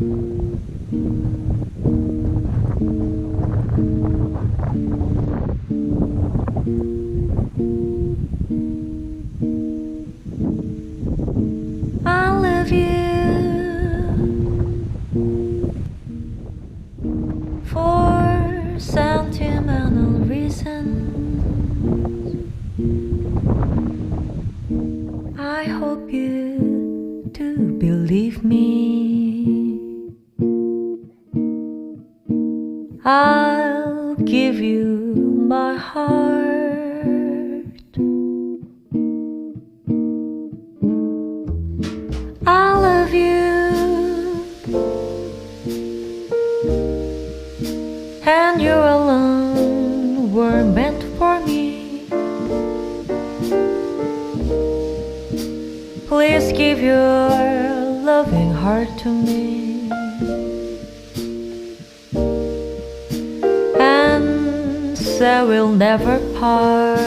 I love you for sentimental reasons. I hope you do believe me. I'll give you my heart. I love you, and you alone were meant for me. Please give your loving heart to me, and so we'll never part.